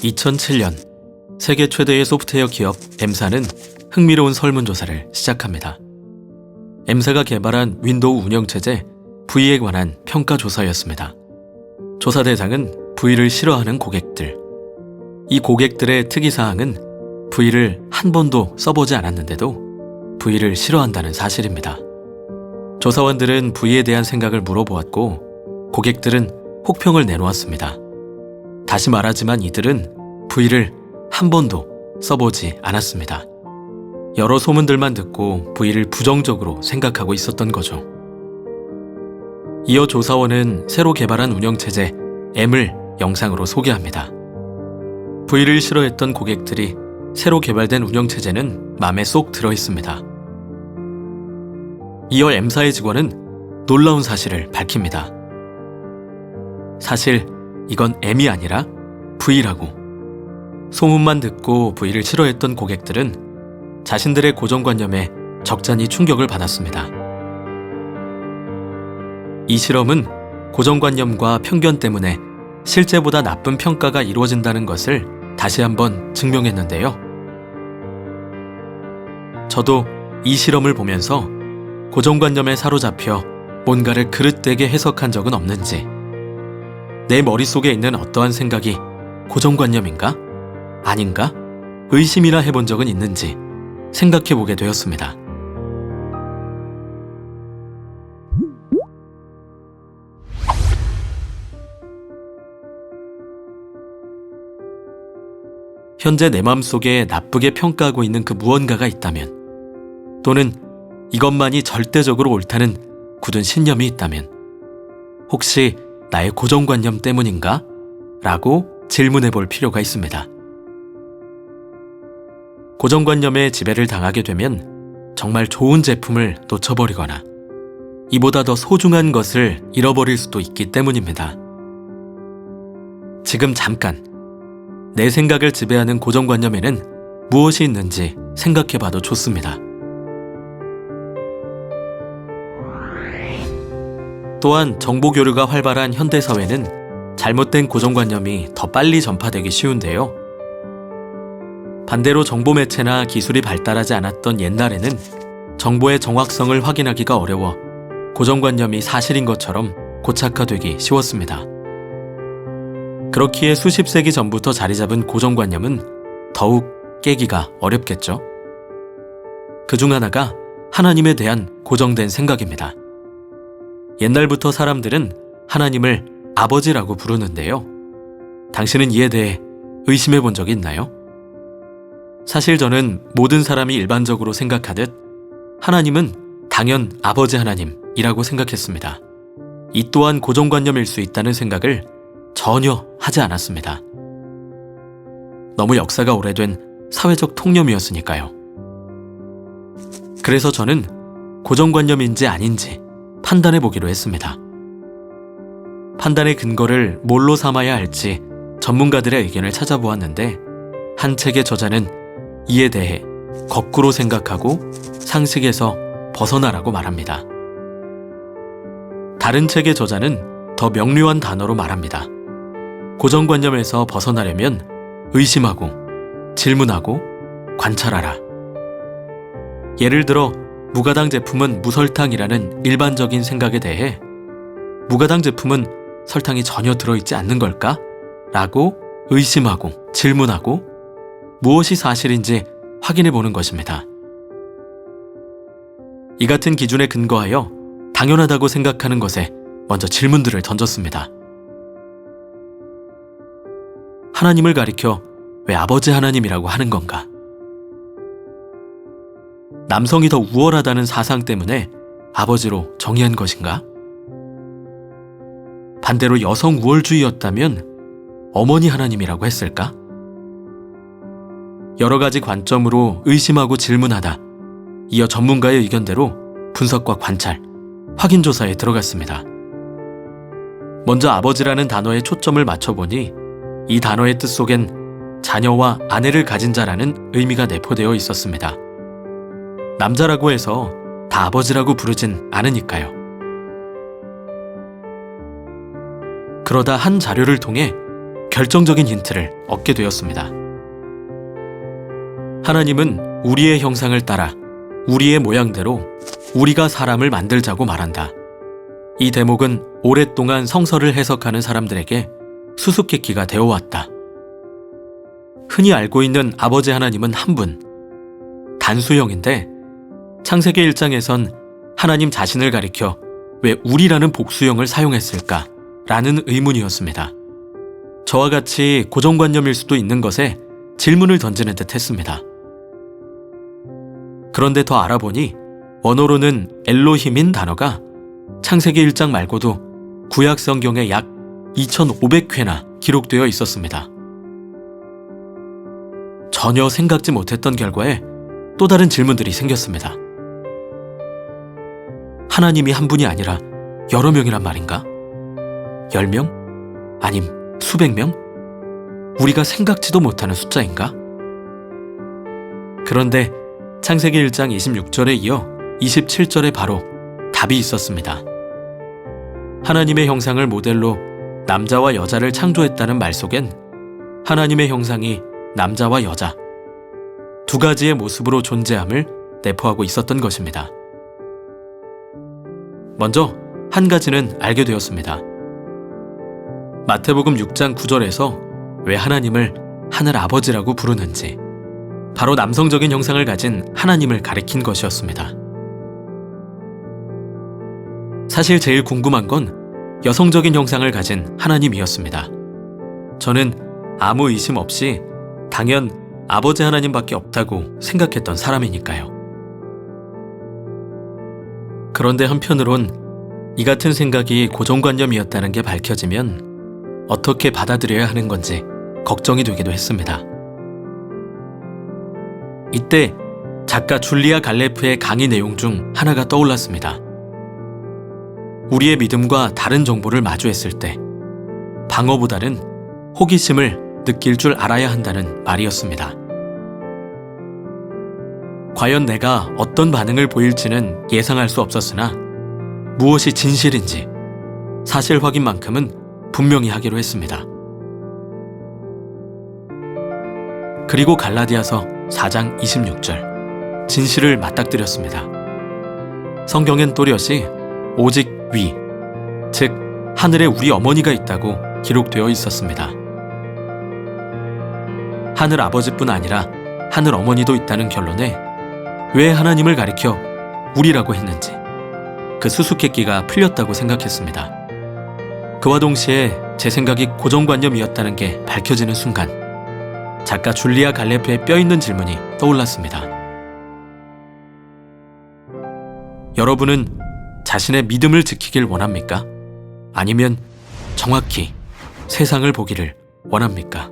2007년 세계 최대의 소프트웨어 기업 M사는 흥미로운 설문조사를 시작합니다. M사가 개발한 윈도우 운영체제 V에 관한 평가조사였습니다. 조사 대상은 V를 싫어하는 고객들. 이 고객들의 특이사항은 V를 한 번도 써보지 않았는데도 V를 싫어한다는 사실입니다. 조사원들은 V에 대한 생각을 물어보았고 고객들은 혹평을 내놓았습니다. 다시 말하지만 이들은 V를 한 번도 써보지 않았습니다. 여러 소문들만 듣고 V를 부정적으로 생각하고 있었던 거죠. 이어 조사원은 새로 개발한 운영체제 M을 영상으로 소개합니다. V를 싫어했던 고객들이 새로 개발된 운영체제는 마음에 쏙 들어있습니다. 이어 M사의 직원은 놀라운 사실을 밝힙니다. 사실 이건 M이 아니라 V라고. 소문만 듣고 V를 싫어했던 고객들은 자신들의 고정관념에 적잖이 충격을 받았습니다. 이 실험은 고정관념과 편견 때문에 실제보다 나쁜 평가가 이루어진다는 것을 다시 한번 증명했는데요. 저도 이 실험을 보면서 고정관념에 사로잡혀 뭔가를 그릇되게 해석한 적은 없는지, 내 머릿속에 있는 어떠한 생각이 고정관념인가? 아닌가? 의심이나 해본 적은 있는지 생각해보게 되었습니다. 현재 내 마음속에 나쁘게 평가하고 있는 그 무언가가 있다면, 또는 이것만이 절대적으로 옳다는 굳은 신념이 있다면 혹시 나의 고정관념 때문인가? 라고 질문해 볼 필요가 있습니다. 고정관념에 지배를 당하게 되면 정말 좋은 제품을 놓쳐버리거나 이보다 더 소중한 것을 잃어버릴 수도 있기 때문입니다. 지금 잠깐 내 생각을 지배하는 고정관념에는 무엇이 있는지 생각해 봐도 좋습니다. 또한 정보교류가 활발한 현대사회는 잘못된 고정관념이 더 빨리 전파되기 쉬운데요. 반대로 정보매체나 기술이 발달하지 않았던 옛날에는 정보의 정확성을 확인하기가 어려워 고정관념이 사실인 것처럼 고착화되기 쉬웠습니다. 그렇기에 수십 세기 전부터 자리 잡은 고정관념은 더욱 깨기가 어렵겠죠. 그중 하나가 하나님에 대한 고정된 생각입니다. 옛날부터 사람들은 하나님을 아버지라고 부르는데요. 당신은 이에 대해 의심해 본 적이 있나요? 사실 저는 모든 사람이 일반적으로 생각하듯 하나님은 당연 아버지 하나님이라고 생각했습니다. 이 또한 고정관념일 수 있다는 생각을 전혀 하지 않았습니다. 너무 역사가 오래된 사회적 통념이었으니까요. 그래서 저는 고정관념인지 아닌지 판단해 보기로 했습니다. 판단의 근거를 뭘로 삼아야 할지 전문가들의 의견을 찾아보았는데 한 책의 저자는 이에 대해 거꾸로 생각하고 상식에서 벗어나라고 말합니다. 다른 책의 저자는 더 명료한 단어로 말합니다. 고정관념에서 벗어나려면 의심하고 질문하고 관찰하라. 예를 들어 무가당 제품은 무설탕이라는 일반적인 생각에 대해 무가당 제품은 설탕이 전혀 들어있지 않는 걸까? 라고 의심하고 질문하고 무엇이 사실인지 확인해 보는 것입니다. 이 같은 기준에 근거하여 당연하다고 생각하는 것에 먼저 질문들을 던졌습니다. 하나님을 가리켜 왜 아버지 하나님이라고 하는 건가? 남성이 더 우월하다는 사상 때문에 아버지로 정의한 것인가? 반대로 여성 우월주의였다면 어머니 하나님이라고 했을까? 여러 가지 관점으로 의심하고 질문하다 이어 전문가의 의견대로 분석과 관찰, 확인 조사에 들어갔습니다. 먼저 아버지라는 단어에 초점을 맞춰보니 이 단어의 뜻 속엔 자녀와 아내를 가진 자라는 의미가 내포되어 있었습니다. 남자라고 해서 다 아버지라고 부르진 않으니까요. 그러다 한 자료를 통해 결정적인 힌트를 얻게 되었습니다. 하나님은 우리의 형상을 따라 우리의 모양대로 우리가 사람을 만들자고 말한다. 이 대목은 오랫동안 성서를 해석하는 사람들에게 수수께끼가 되어왔다. 흔히 알고 있는 아버지 하나님은 한 분, 단수형인데 창세기 1장에선 하나님 자신을 가리켜 왜 우리라는 복수형을 사용했을까? 라는 의문이었습니다. 저와 같이 고정관념일 수도 있는 것에 질문을 던지는 듯 했습니다. 그런데 더 알아보니 원어로는 엘로힘인 단어가 창세기 1장 말고도 구약 성경에 약 2,500회나 기록되어 있었습니다. 전혀 생각지 못했던 결과에 또 다른 질문들이 생겼습니다. 하나님이 한 분이 아니라 여러 명이란 말인가? 10명? 아님 수백 명? 우리가 생각지도 못하는 숫자인가? 그런데 창세기 1장 26절에 이어 27절에 바로 답이 있었습니다. 하나님의 형상을 모델로 남자와 여자를 창조했다는 말 속엔 하나님의 형상이 남자와 여자 두 가지의 모습으로 존재함을 내포하고 있었던 것입니다. 먼저 한 가지는 알게 되었습니다. 마태복음 6장 9절에서 왜 하나님을 하늘 아버지라고 부르는지 바로 남성적인 형상을 가진 하나님을 가리킨 것이었습니다. 사실 제일 궁금한 건 여성적인 형상을 가진 하나님이었습니다. 저는 아무 의심 없이 당연 아버지 하나님밖에 없다고 생각했던 사람이니까요. 그런데 한편으론 이 같은 생각이 고정관념이었다는 게 밝혀지면 어떻게 받아들여야 하는 건지 걱정이 되기도 했습니다. 이때 작가 줄리아 갈레프의 강의 내용 중 하나가 떠올랐습니다. 우리의 믿음과 다른 정보를 마주했을 때 방어보다는 호기심을 느낄 줄 알아야 한다는 말이었습니다. 과연 내가 어떤 반응을 보일지는 예상할 수 없었으나 무엇이 진실인지 사실 확인만큼은 분명히 하기로 했습니다. 그리고 갈라디아서 4장 26절 진실을 맞닥뜨렸습니다. 성경엔 또렷이 오직 위, 즉 하늘에 우리 어머니가 있다고 기록되어 있었습니다. 하늘 아버지뿐 아니라 하늘 어머니도 있다는 결론에 왜 하나님을 가리켜 우리라고 했는지 그 수수께끼가 풀렸다고 생각했습니다. 그와 동시에 제 생각이 고정관념이었다는 게 밝혀지는 순간 작가 줄리아 갈레프의 뼈있는 질문이 떠올랐습니다. 여러분은 자신의 믿음을 지키길 원합니까? 아니면 정확히 세상을 보기를 원합니까?